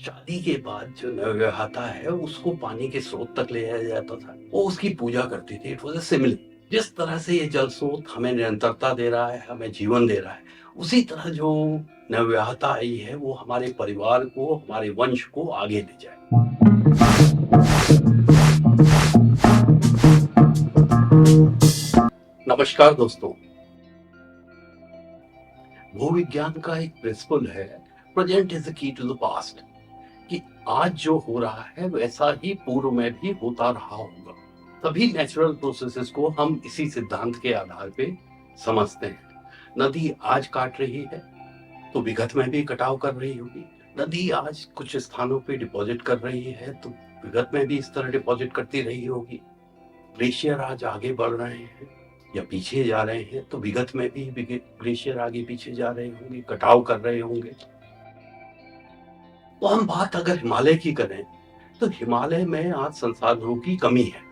शादी के बाद जो नवविवाहिता है उसको पानी के स्रोत तक ले जाया जाता था, वो उसकी पूजा करती थी। It was a simile. जिस तरह से ये जल स्रोत हमें निरंतरता दे रहा है, हमें जीवन दे रहा है, उसी तरह जो नवविवाहिता आई है वो हमारे परिवार को, हमारे वंश को आगे ले जाए। नमस्कार दोस्तों। भूविज्ञान का एक प्रिंसिपल है, present is the key to the past, कि आज जो हो रहा है वैसा ही पूर्व में भी होता रहा होगा। सभी नेचुरल प्रोसेसेस को हम इसी सिद्धांत के आधार पे समझते हैं। नदी आज काट रही है तो विगत में भी कटाव कर रही होगी। नदी आज कुछ स्थानों पे डिपॉजिट कर रही है तो विगत में भी इस तरह डिपॉजिट करती रही होगी। ग्लेशियर आज आगे बढ़ रहे हैं या पीछे जा रहे हैं तो विगत में भी ग्लेशियर आगे पीछे जा रहे होंगे, कटाव कर रहे होंगे। तो हम बात अगर हिमालय की करें तो हिमालय में आज संसाधनों की कमी है।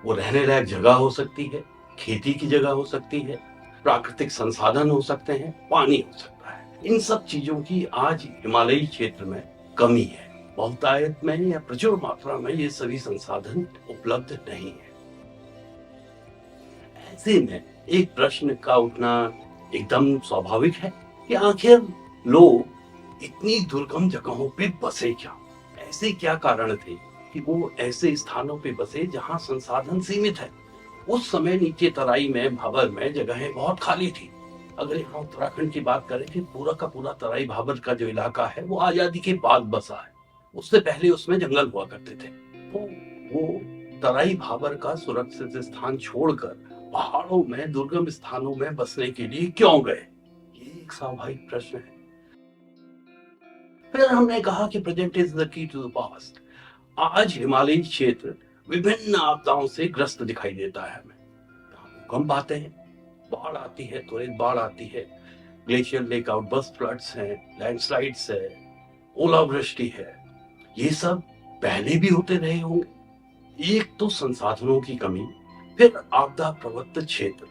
वो रहने लायक जगह हो सकती है, खेती की जगह हो सकती है, प्राकृतिक संसाधन हो सकते हैं, पानी हो सकता है। इन सब चीजों की आज हिमालयी क्षेत्र में कमी है। बहुतायत में या प्रचुर मात्रा में ये सभी संसाधन उपलब्ध नहीं है। ऐसे में एक प्रश्न का उठना एकदम स्वाभाविक है कि आखिर लोग इतनी दुर्गम जगहों पे बसे क्या? ऐसे क्या कारण थे कि वो ऐसे स्थानों पे बसे जहां संसाधन सीमित है? उस समय नीचे तराई में, भाबर में जगहें बहुत खाली थी। अगर यहाँ उत्तराखंड की बात करें कि पूरा का पूरा तराई भाबर का जो इलाका है वो आजादी के बाद बसा है। उससे पहले उसमें जंगल हुआ करते थे। तो वो तराई भाबर का सुरक्षित स्थान छोड़कर पहाड़ों में, दुर्गम स्थानों में बसने के लिए क्यों गए? ये एक स्वाभाविक प्रश्न है। फिर हमने कहा कि present is the key to the past. आज हिमालयी क्षेत्र विभिन्न आपदाओं से ग्रस्त दिखाई देता है हमें। भूकंप आते हैं, बाढ़ आती है, त्वरित बाढ़ आती है, ग्लेशियर लेक आउटबर्स्ट फ्लड्स हैं, लैंडस्लाइड्स है, ओलावृष्टि है। ये सब पहले भी होते रहे होंगे। एक तो संसाधनों की कमी, फिर आपदा प्रवृत्त क्षेत्र।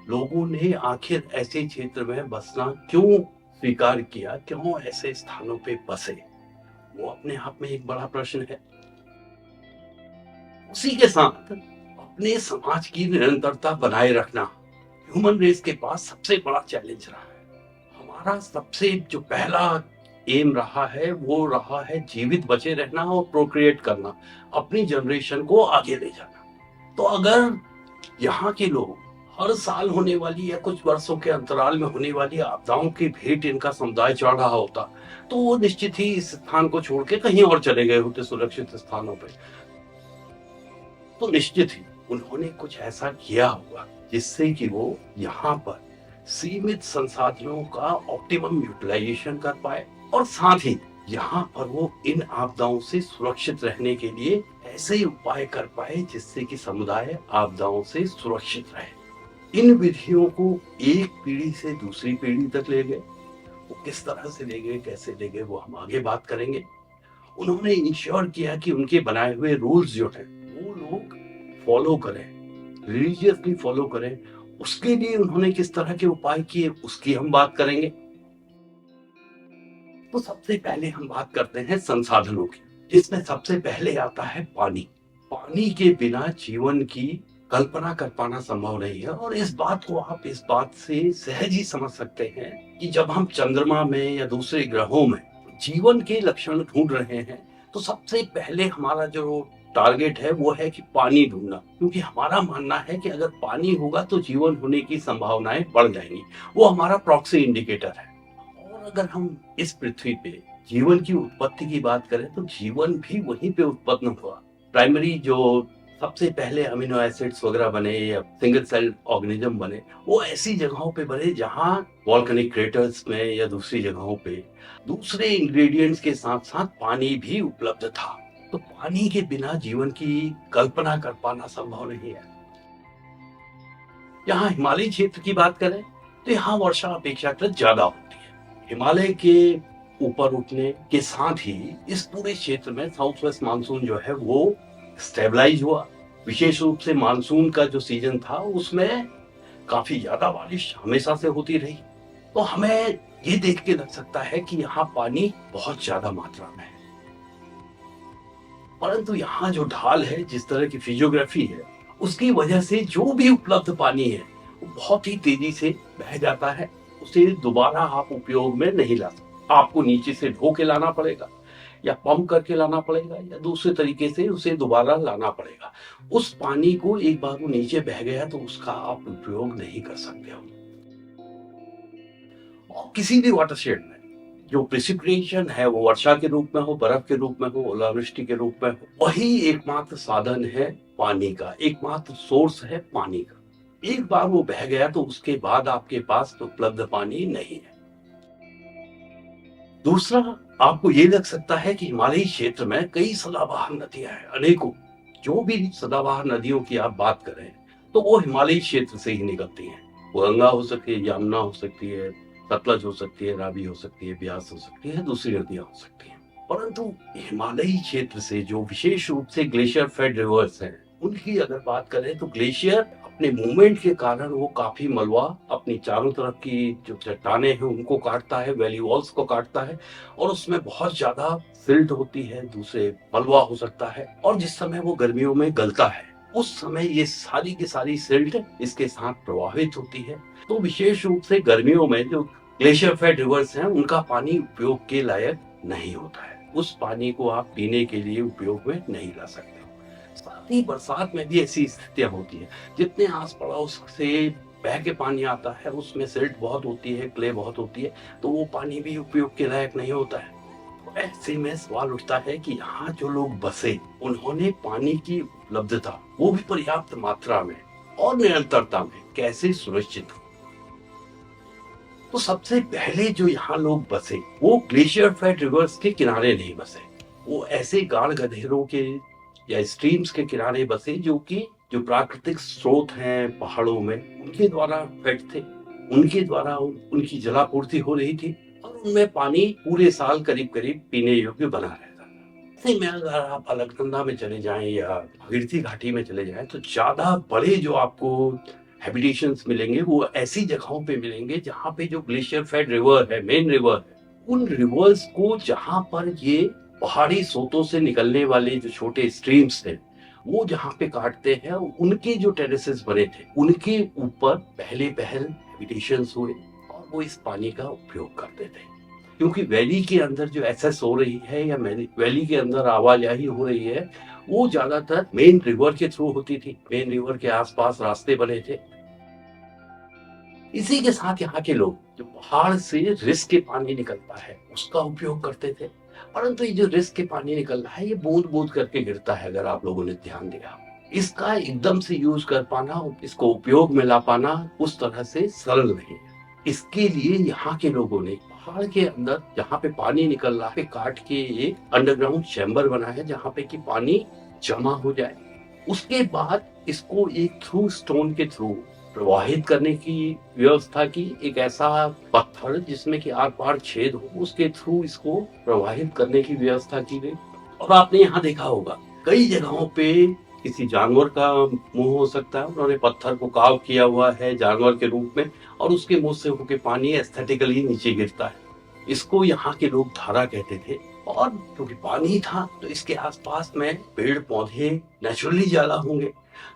लोगों ने आखिर ऐसे क्षेत्र में बसना क्यों स्वीकार किया, क्यों ऐसे स्थानों पे बसे? वो अपने आप में एक बड़ा प्रश्न है। उसी के साथ अपने समाज की निरंतरता बनाए रखना ह्यूमन रेस के पास सबसे बड़ा चैलेंज रहा है। हमारा सबसे जो पहला एम रहा है वो रहा है जीवित बचे रहना और प्रोक्रिएट करना, अपनी जनरेशन को आगे ले जाना। तो अगर यहाँ के लोग हर साल होने वाली या कुछ वर्षों के अंतराल में होने वाली आपदाओं की भेंट इनका समुदाय चढ़ रहा होता तो वो निश्चित ही इस स्थान को छोड़ के कहीं और चले गए होते सुरक्षित स्थानों पे। तो निश्चित ही उन्होंने कुछ ऐसा किया होगा जिससे कि वो यहाँ पर सीमित संसाधनों का ऑप्टिमम यूटिलाइजेशन कर पाए और साथ ही यहाँ पर वो इन आपदाओं से सुरक्षित रहने के लिए ऐसे उपाय कर पाए जिससे कि समुदाय आपदाओं से सुरक्षित रहे। इन विधियों को एक पीढ़ी से दूसरी पीढ़ी तक ले गए। वो किस तरह से ले गए, कैसे ले गए, वो हम आगे बात करेंगे। उन्होंने इंश्योर किया कि उनके बनाए हुए रूल्स जो हैं वो लोग फॉलो करें, रिलीजियसली फॉलो करें। उसके लिए उन्होंने किस तरह के उपाय किए उसकी हम बात करेंगे। तो सबसे पहले हम बात करते हैं संसाधनों की, जिसमें सबसे पहले आता है पानी। पानी के बिना जीवन की कल्पना कर पाना संभव नहीं है। और इस बात को आप इस बात से सहज ही समझ सकते हैं कि जब हम चंद्रमा में या दूसरे ग्रहों में जीवन के लक्षण ढूंढ रहे हैं तो सबसे पहले हमारा जो टारगेट है वो है कि पानी ढूंढना, क्योंकि हमारा मानना है कि अगर पानी होगा तो जीवन होने की संभावनाएं बढ़ जाएंगी। वो हमारा प्रॉक्सी इंडिकेटर है। और अगर हम इस पृथ्वी पे जीवन की उत्पत्ति की बात करें तो जीवन भी वहीं पे उत्पन्न हुआ। प्राइमरी जो सबसे पहले अमीनो एसिड्स वगैरह बने या सिंगल सेल ऑर्गेनिज्म बने वो ऐसी जगहों पे बने जहां वॉल्केनिक क्रेटर्स में या दूसरी जगहों पे दूसरे इंग्रेडिएंट्स के साथ साथ पानी भी उपलब्ध था। तो पानी के बिना जीवन की कल्पना कर पाना संभव नहीं है। यहाँ हिमालयी क्षेत्र की बात करें तो यहाँ वर्षा अपेक्षाकृत ज्यादा होती है। हिमालय के ऊपर उठने के साथ ही इस पूरे क्षेत्र में साउथ वेस्ट मानसून जो है वो स्टेबलाइज हुआ। विशेष रूप से मानसून का जो सीजन था उसमें काफी ज्यादा बारिश हमेशा से होती रही। तो हमें ये देख के लग सकता है कि यहाँ पानी बहुत ज्यादा मात्रा में है। परंतु यहाँ जो ढाल है, जिस तरह की फिजियोग्राफी है, उसकी वजह से जो भी उपलब्ध पानी है वो बहुत ही तेजी से बह जाता है। उसे दोबारा आप उपयोग में नहीं ला सकते। आपको नीचे से ढो के लाना पड़ेगा या पंप करके लाना पड़ेगा या दूसरे तरीके से उसे दोबारा लाना पड़ेगा। उस पानी को एक बार वो नीचे बह गया तो उसका आप उपयोग नहीं कर सकते हो। और किसी भी वाटरशेड में जो प्रेसिपिटेशन है वो वर्षा के रूप में हो, बर्फ के रूप में हो, ओलावृष्टि के रूप में हो, वही एकमात्र साधन है पानी का, एकमात्र सोर्स है पानी का। एक बार वो बह गया तो उसके बाद आपके पास उपलब्ध पानी नहीं है। दूसरा, आपको ये लग सकता है कि हिमालयी क्षेत्र में कई सदाबहार नदियां हैं, अनेकों। जो भी सदाबहार नदियों की आप बात करें तो वो हिमालयी क्षेत्र से ही निकलती हैं। वो गंगा हो सकती है, यमुना हो सकती है, सतलज हो सकती है, रावी हो सकती है, ब्यास हो सकती है, दूसरी नदियां हो सकती हैं। परंतु हिमालयी क्षेत्र से जो विशेष रूप से ग्लेशियर फेड रिवर्स हैं, उनकी अगर बात करें तो ग्लेशियर अपने मूवमेंट के कारण वो काफी मलबा अपनी चारों तरफ की जो चट्टाने हैं उनको काटता है, वैली वॉल्स को काटता है और उसमें बहुत ज्यादा सिल्ट होती है, दूसरे मलबा हो सकता है। और जिस समय वो गर्मियों में गलता है उस समय ये सारी की सारी सिल्ट इसके साथ प्रभावित होती है। तो विशेष रूप से गर्मियों में जो ग्लेशियर फेड रिवर्स हैं उनका पानी उपयोग के लायक नहीं होता है। उस पानी को आप पीने के लिए उपयोग में नहीं ला सकते। साथ ही बरसात में भी ऐसी स्थितियां होती है। जितने आस पड़ोस से बह के पानी आता है उसमें सिल्ट बहुत होती है, क्ले बहुत होती है, तो वो पानी भी उपयोग के लायक नहीं होता है। तो ऐसे में सवाल उठता है कि यहाँ जो लोग बसे उन्होंने पानी की उपलब्धता वो भी पर्याप्त मात्रा में और निरंतरता में कैसे सुनिश्चित हो। तो सबसे पहले जो यहाँ लोग बसे वो ग्लेशियर फेड रिवर्स के किनारे नहीं बसे। वो ऐसे गाढ़ गधेरों के या स्ट्रीम्स के किनारे बसे जो प्राकृतिक स्रोत हैं पहाड़ों में उनके द्वारा फेड थे, उनके द्वारा उनकी जलापूर्ति हो रही थी और उनमें पानी पूरे साल करीब करीब पीने योग्य बना रहता था। ऐसे में अगर आप अलकनंदा में चले जाएं या भागीरथी घाटी में चले जाएं तो ज्यादा बड़े जो आपको हैबिटेशंस मिलेंगे वो ऐसी जगहों पे मिलेंगे जहाँ पे जो ग्लेशियर फेड रिवर है, मेन रिवर है, उन रिवर्स को जहाँ पर ये पहाड़ी स्रोतों से निकलने वाले जो छोटे स्ट्रीम्स थे वो जहाँ पे काटते हैं, उनके जो टेरेसेस बने थे उनके ऊपर पहले पहल हैबिटेशंस हुए और वो इस पानी का उपयोग करते थे। क्योंकि वैली के अंदर जो एसेस हो रही है या वैली के अंदर आवाजाही हो रही है वो ज्यादातर मेन रिवर के थ्रू होती थी। मेन रिवर के आसपास रास्ते बने थे। इसी के साथ यहाँ के लोग जो पहाड़ से रिस के पानी निकलता है उसका उपयोग करते थे। परंतु ये जो रिस के पानी निकल रहा है ये बूंद बूंद करके गिरता है, अगर आप लोगों ने ध्यान दिया। इसका एकदम से यूज कर पाना, इसको उपयोग में ला पाना उस तरह से सरल नहीं है। इसके लिए यहाँ के लोगों ने पहाड़ के अंदर जहाँ पे पानी निकल रहा है काट के एक अंडरग्राउंड चैम्बर बना है जहाँ पे कि पानी जमा हो जाए। उसके बाद इसको एक थ्रू स्टोन के थ्रू प्रवाहित करने की व्यवस्था की, एक ऐसा पत्थर जिसमें कि आर पार छेद हो उसके थ्रू इसको प्रवाहित करने की व्यवस्था की गई। और आपने यहाँ देखा होगा कई जगहों पे किसी जानवर का मुंह हो सकता है, उन्होंने पत्थर को काव किया हुआ है जानवर के रूप में और उसके मुंह से होके पानी एस्थेटिकली नीचे गिरता है। इसको यहाँ के लोग धारा कहते थे। और क्योंकि पानी था तो इसके आसपास में पेड़ पौधे नेचुरली ज्यादा होंगे,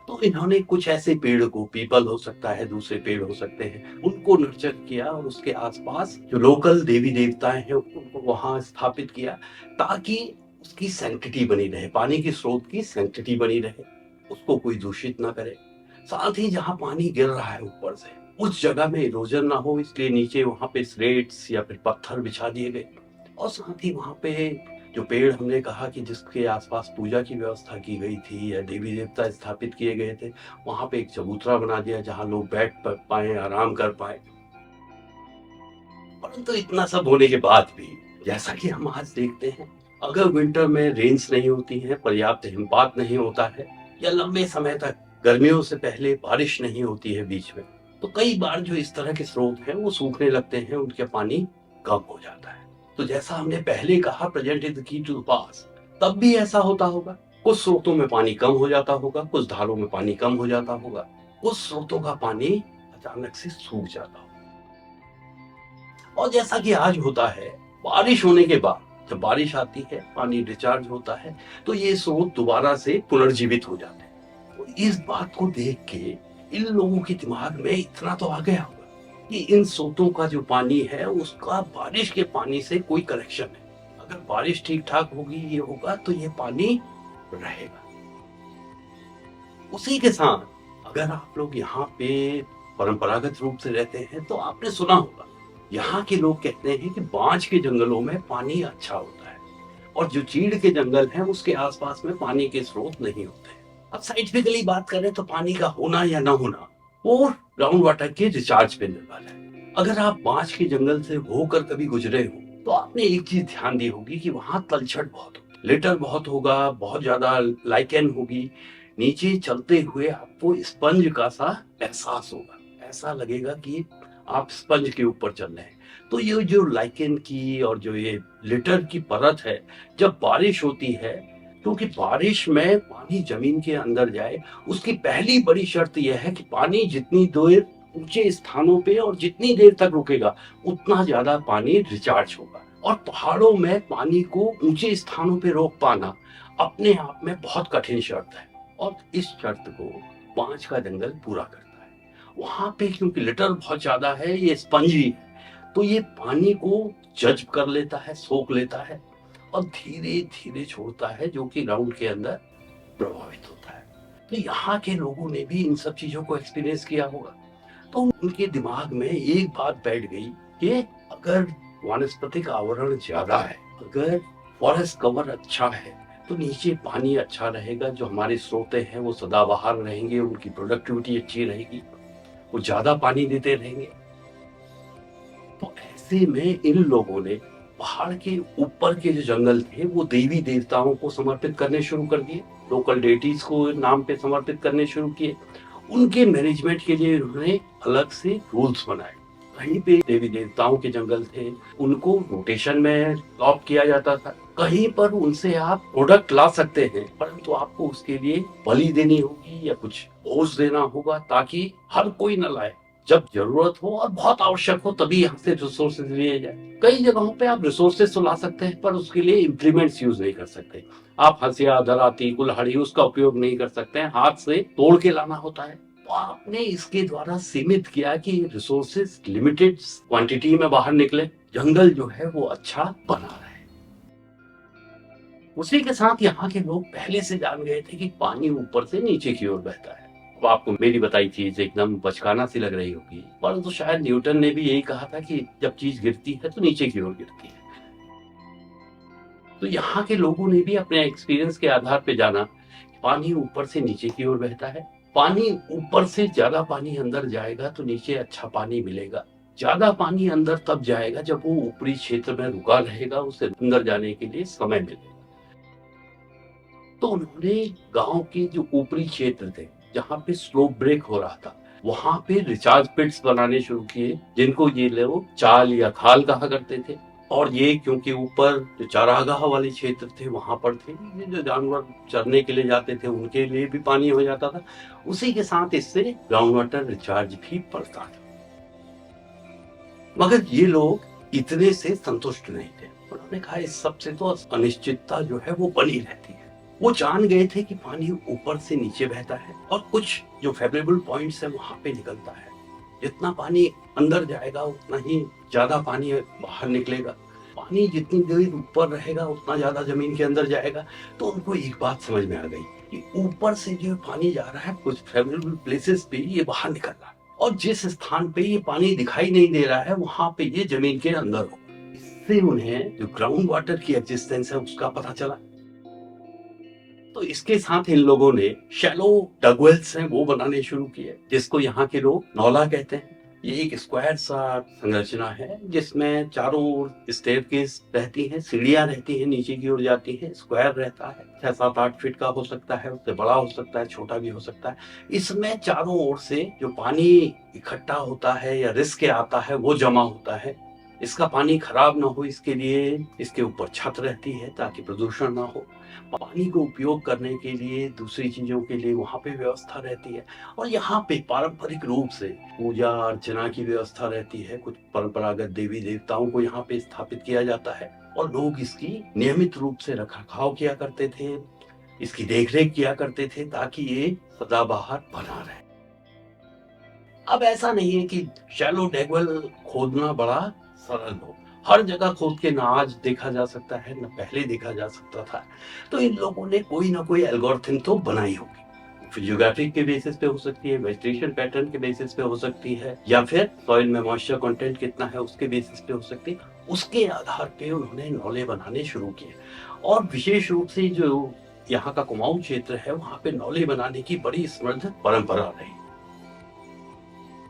तो इन्होंने कुछ ऐसे पेड़ को, पीपल हो सकता है, दूसरे पेड़ हो सकते हैं, उनको नर्चर किया और उसके आसपास जो लोकल देवी देवताएं हैं उनको वहां स्थापित किया ताकि उसकी सैंक्टिटी बनी रहे, पानी के स्रोत की सैंक्टिटी बनी रहे, उसको कोई दूषित ना करे। साथ ही जहाँ पानी गिर रहा है ऊपर से उस जगह में इरोजन ना हो, इसलिए नीचे वहां पे स्लेट्स या फिर पत्थर बिछा दिए गए। और साथ ही वहां पे जो पेड़ हमने कहा कि जिसके आसपास पूजा की व्यवस्था की गई थी या देवी देवता स्थापित किए गए थे, वहां पे एक चबूतरा बना दिया जहां लोग बैठ पाए, आराम कर पाए। परंतु इतना सब होने के बाद भी जैसा कि हम आज देखते हैं, अगर विंटर में रेन्स नहीं होती हैं, पर्याप्त हिमपात नहीं होता है या लंबे समय तक गर्मियों से पहले बारिश नहीं होती है बीच में, तो कई बार जो इस तरह के स्रोत हैं वो सूखने लगते हैं, उनका पानी कम हो जाता है। तो जैसा हमने पहले कहा, present is the key to the past, तब भी ऐसा होता होगा। कुछ स्रोतों में पानी कम हो जाता होगा, कुछ धारों में पानी कम हो जाता होगा, कुछ स्रोतों का पानी अचानक से सूख जाता होगा। और जैसा कि आज होता है, बारिश होने के बाद जब बारिश आती है, पानी डिस्चार्ज होता है, तो ये स्रोत दोबारा से पुनर्जीवित हो जाते हैं। तो इस बात को देख के इन लोगों के दिमाग में इतना तो आ गया होगा कि इन स्रोतों का जो पानी है उसका बारिश के पानी से कोई कनेक्शन है। अगर बारिश ठीक ठाक होगी, ये होगा, तो ये पानी रहेगा। उसी के साथ अगर आप लोग यहाँ पे परंपरागत रूप से रहते हैं तो आपने सुना होगा, यहाँ के लोग कहते हैं कि बांज के जंगलों में पानी अच्छा होता है और जो चीड़ के जंगल हैं उसके आसपास में पानी के स्रोत नहीं होते। अब साइंटिफिकली बात करें तो पानी का होना या ना होना वो ग्राउंड वाटर के रिचार्ज पे निर्भर है। अगर आप बांज के जंगल से होकर कभी गुजरे हो तो आपने एक चीज ध्यान दी होगी कि वहां तलछट बहुत होगी, लिटर बहुत होगा, बहुत ज्यादा लाइकेन होगी। नीचे चलते हुए आपको स्पंज का सा एहसास होगा, ऐसा लगेगा कि आप स्पंज के ऊपर चल रहे हैं। तो ये जो लाइकेन की और जो ये लिटर की परत है, जब बारिश होती है, क्योंकि बारिश में पानी जमीन के अंदर जाए, उसकी पहली बड़ी शर्त यह है कि पानी जितनी देर ऊंचे स्थानों पे और जितनी देर तक रुकेगा उतना ज्यादा पानी रिचार्ज होगा। और पहाड़ों में पानी को ऊंचे स्थानों पे रोक पाना अपने आप में बहुत कठिन शर्त है और इस शर्त को बांज का जंगल पूरा करता है। वहां पे क्योंकि लिटर बहुत ज्यादा है, ये स्पंजी है, तो ये पानी को जज्ब कर लेता है, सोख लेता है और धीरे धीरे छोड़ता है, जो कि ग्राउंड के अंदर प्रभावित होता है। तो यहाँ के लोगों ने भी इन सब चीजों को एक्सपीरियंस किया होगा। तो उनके दिमाग में एक बात बैठ गई कि अगर वानस्पतिक आवरण ज्यादा है, अगर फॉरेस्ट कवर अच्छा है, तो नीचे पानी अच्छा रहेगा, जो हमारे स्रोते हैं वो सदाबहार रहेंगे, उनकी प्रोडक्टिविटी अच्छी रहेगी, वो ज्यादा पानी देते रहेंगे। तो ऐसे में इन लोगों ने पहाड़ के ऊपर के जो जंगल थे वो देवी देवताओं को समर्पित करने शुरू कर दिए, लोकल डेटीज को नाम पे समर्पित करने शुरू किए। उनके मैनेजमेंट के लिए उन्होंने अलग से रूल्स बनाए। कहीं पे देवी देवताओं के जंगल थे, उनको रोटेशन में लॉक किया जाता था। कहीं पर उनसे आप प्रोडक्ट ला सकते हैं, परंतु आपको उसके लिए बलि देनी होगी या कुछ भोज देना होगा, ताकि हर कोई न लाए। जब जरूरत हो और बहुत आवश्यक हो तभी यहाँ से रिसोर्सेज लिए जाए। कई जगहों पे आप रिसोर्सेज तो ला सकते हैं, पर उसके लिए इम्प्लीमेंट्स यूज नहीं कर सकते। आप हंसिया, दराती, कुल्हाड़ी उसका उपयोग नहीं कर सकते हैं, हाथ से तोड़ के लाना होता है। तो आपने इसके द्वारा सीमित किया कि रिसोर्सेज लिमिटेड क्वांटिटी में बाहर निकले, जंगल जो है वो अच्छा बना रहे। उसी के साथ यहाँ के लोग पहले से जान गए थे कि पानी ऊपर से नीचे की ओर बहता है। अब आपको मेरी बताई चीज एकदम बचकाना सी लग रही होगी, परंतु शायद न्यूटन ने भी यही कहा था कि जब चीज गिरती है तो नीचे की ओर गिरती है। तो यहाँ के लोगों ने भी अपने एक्सपीरियंस के आधार पे जाना पानी ऊपर से नीचे की ओर बहता है। पानी ऊपर से ज्यादा पानी अंदर जाएगा तो नीचे अच्छा पानी मिलेगा। ज्यादा पानी अंदर तब जाएगा जब वो ऊपरी क्षेत्र में रुका रहेगा, उसे अंदर जाने के लिए समय मिलेगा। तो उन्होंने गांव के जो ऊपरी क्षेत्र थे, जहाँ पे स्लोप ब्रेक हो रहा था, वहां पे रिचार्ज पिट्स बनाने शुरू किए, जिनको ये लोग चाल या खाल कहा करते थे। और ये क्योंकि ऊपर जो चारागाह वाले क्षेत्र थे वहां पर थे, ये जो जानवर चरने के लिए जाते थे उनके लिए भी पानी हो जाता था। उसी के साथ इससे ग्राउंड वाटर रिचार्ज भी बढ़ता था। मगर ये लोग इतने से संतुष्ट नहीं थे। उन्होंने कहा इस सबसे तो अनिश्चितता जो है वो बनी रहती है। वो जान गए थे कि पानी ऊपर से नीचे बहता है और कुछ जो फेवरेबल पॉइंट्स है वहां पे निकलता है। जितना पानी अंदर जाएगा उतना ही ज्यादा पानी बाहर निकलेगा। पानी जितनी देर ऊपर रहेगा उतना ज्यादा जमीन के अंदर जाएगा। तो उनको एक बात समझ में आ गई कि ऊपर से जो पानी जा रहा है कुछ फेवरेबल प्लेसेस पे ये बाहर निकल रहा है, और जिस स्थान पे ये पानी दिखाई नहीं दे रहा है वहां पे ये जमीन के अंदर हो। इससे उन्हें जो ग्राउंड वाटर की एग्जिस्टेंस है उसका पता चला। तो इसके साथ इन लोगों ने शैलो डगवेल्स हैं वो बनाने शुरू किए, जिसको यहाँ के लोग नौला कहते हैं। ये एक स्क्वायर सा संरचना है जिसमें चारों ओर स्टेयरकेस रहती है, सीढ़ियां रहती हैं, नीचे की ओर जाती है। स्क्वायर रहता है, 6-7-8 फीट का हो सकता है, उससे बड़ा हो सकता है, छोटा भी हो सकता है। इसमें चारों ओर से जो पानी इकट्ठा होता है या रिस के आता है वो जमा होता है। इसका पानी खराब ना हो इसके लिए इसके ऊपर छत रहती है ताकि प्रदूषण ना हो। पानी को उपयोग करने के लिए दूसरी चीजों के लिए वहां पे व्यवस्था रहती है। और यहाँ पे पारंपरिक रूप से पूजा अर्चना की व्यवस्था रहती है। कुछ परंपरागत देवी देवताओं को यहाँ पे स्थापित किया जाता है और लोग इसकी नियमित रूप से रखरखाव किया करते थे, इसकी देखरेख किया करते थे ताकि ये सदाबहार बना रहे। अब ऐसा नहीं है कि शैलो डेगवेल खोदना बड़ा सरल हो। हर जगह खोद के ना आज देखा जा सकता है, ना पहले देखा जा सकता था। तो इन लोगों ने कोई ना कोई एल्गोरिथम तो बनाई होगी। फिजियोग्राफी के बेसिस पे हो सकती है, वेजिटेशन पैटर्न के बेसिस पे हो सकती है, या फिर सॉइल में मॉइस्चर कंटेंट कितना है उसके बेसिस पे हो सकती है। उसके आधार पे उन्होंने नौले बनाने शुरू किए और विशेष रूप से जो यहाँ का कुमाऊं क्षेत्र है वहां पे नौले बनाने की बड़ी समृद्ध परंपरा रही।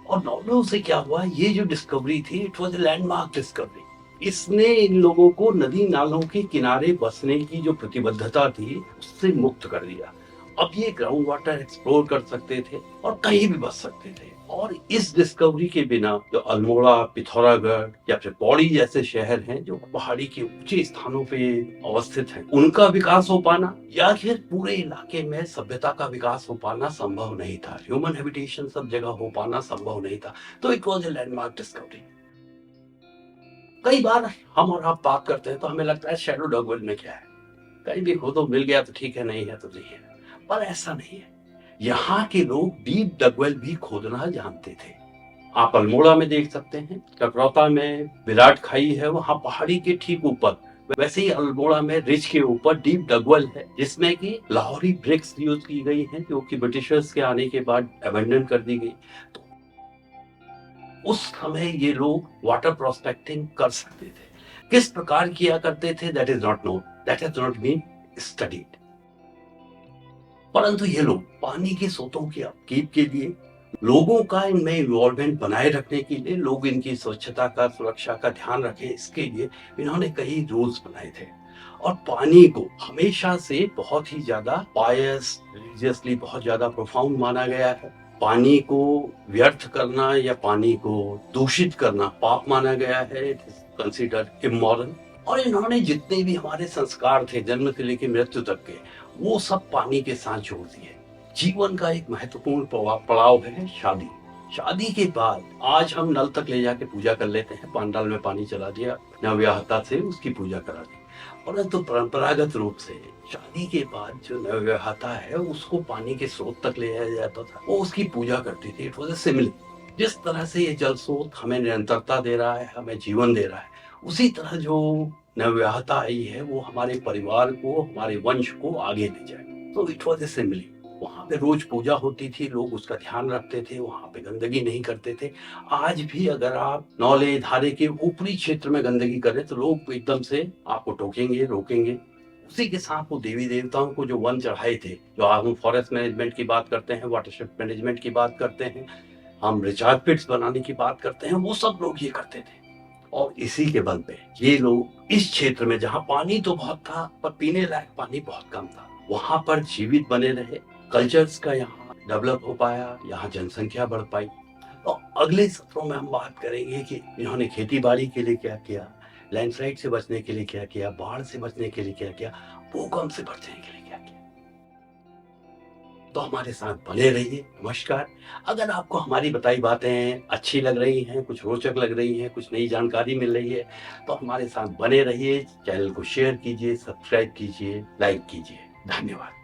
और नौलों से क्या हुआ, ये जो डिस्कवरी थी it was a landmark discovery. इसने इन लोगों को नदी नालों के किनारे बसने की जो प्रतिबद्धता थी उससे मुक्त कर दिया। अब ये ग्राउंड वाटर एक्सप्लोर कर सकते थे और कहीं भी बस सकते थे। और इस डिस्कवरी के बिना जो अल्मोड़ा, पिथौरागढ़ या फिर पौड़ी जैसे शहर हैं जो पहाड़ी के ऊंचे स्थानों पे अवस्थित हैं, उनका विकास हो पाना या फिर पूरे इलाके में सभ्यता का विकास हो पाना संभव नहीं था। ह्यूमन हैबिटेशन सब जगह हो पाना संभव नहीं था। तो it was a landmark discovery. कई बार हम और आप बात करते हैं तो हमें लगता है शैलो डगवेल में क्या है, कहीं भी खोदो मिल गया तो ठीक है, नहीं है तो नहीं है। पर ऐसा नहीं है। यहाँ के लोग डीप डगवेल भी खोदना जानते थे। आप अल्मोड़ा में देख सकते हैं, चक्रौता में विराट खाई है, वहां पहाड़ी के ठीक ऊपर। वैसे ही अल्मोड़ा में रिज के ऊपर डीप डगवेल है जिसमें कि लाहौरी ब्रिक्स यूज की गई हैं जो कि ब्रिटिशर्स के आने के बाद अबेंडन कर दी गई। तो उस समय ये लोग वाटर प्रोस्पेक्टिंग कर सकते थे। किस प्रकार किया करते थे that is not known, that has not been studied. परंतु ये लोग पानी के स्रोतों की अपकीप के लिए, लोगों का इनमें इन्वॉल्वमेंट बनाए रखने के लिए, लोग इनकी स्वच्छता का, सुरक्षा का ध्यान रखें, इसके लिए इन्होंने कई रूल्स बनाए थे। और पानी को हमेशा से बहुत ही ज्यादा पायस, रिलीजियसली बहुत ज्यादा प्रोफाउंड माना गया है। पानी को व्यर्थ करना या पानी को दूषित करना पाप माना गया है, इट इज कंसिडर्ड इमोरल। और इन्होंने जितने भी हमारे संस्कार थे जन्म से लेकर मृत्यु तक के, वो सब पानी के साथ जोड़ दिए। जीवन का एक महत्वपूर्ण पड़ाव है शादी। शादी के बाद आज हम नल तक ले जाके पूजा कर लेते हैं, पांडाल में पानी चला दिया, नवविवाहिता से उसकी पूजा करा दी। परंतु परंपरागत रूप से शादी के बाद जो नवविवाहिता है उसको पानी के स्रोत तक ले जाया जाता था, वो उसकी पूजा करती थी। It was a simile. जिस तरह से ये जल स्रोत हमें निरंतरता दे रहा है, हमें जीवन दे रहा है, उसी तरह जो नवविवाहिता आई है वो हमारे परिवार को, हमारे वंश को आगे ले जाए। तो इट वॉज ए सिमिली। वहां पे रोज पूजा होती थी, लोग उसका ध्यान रखते थे, वहां पे गंदगी नहीं करते थे। आज भी अगर आप नौले धारे के ऊपरी क्षेत्र में गंदगी करें तो लोग एकदम से आपको टोकेंगे, रोकेंगे। उसी के साथ वो देवी देवताओं को जो वन चढ़ाए थे, जो हम फॉरेस्ट मैनेजमेंट की बात करते हैं, वाटरशेड मैनेजमेंट की बात करते हैं, हम रिचार्ज पिट्स बनाने की बात करते हैं, वो सब लोग ये करते थे। और इसी के बल पे ये लोग इस क्षेत्र में जहां पानी तो बहुत था पर पीने लायक पानी बहुत कम था, वहां पर जीवित बने रहे। कल्चर्स का यहाँ डेवलप हो पाया, यहाँ जनसंख्या बढ़ पाई। तो अगले सत्रों में हम बात करेंगे कि इन्होंने खेती बाड़ी के लिए क्या किया, लैंडस्लाइड से बचने के लिए क्या किया, बाढ़ से बचने के लिए क्या किया, भूकंप से बचने के लिए क्या किया। तो हमारे साथ बने रहिए। नमस्कार। अगर आपको हमारी बताई बातें अच्छी लग रही हैं, कुछ रोचक लग रही हैं, कुछ नई जानकारी मिल रही है, तो हमारे साथ बने रहिए। चैनल को शेयर कीजिए, सब्सक्राइब कीजिए, लाइक कीजिए। धन्यवाद।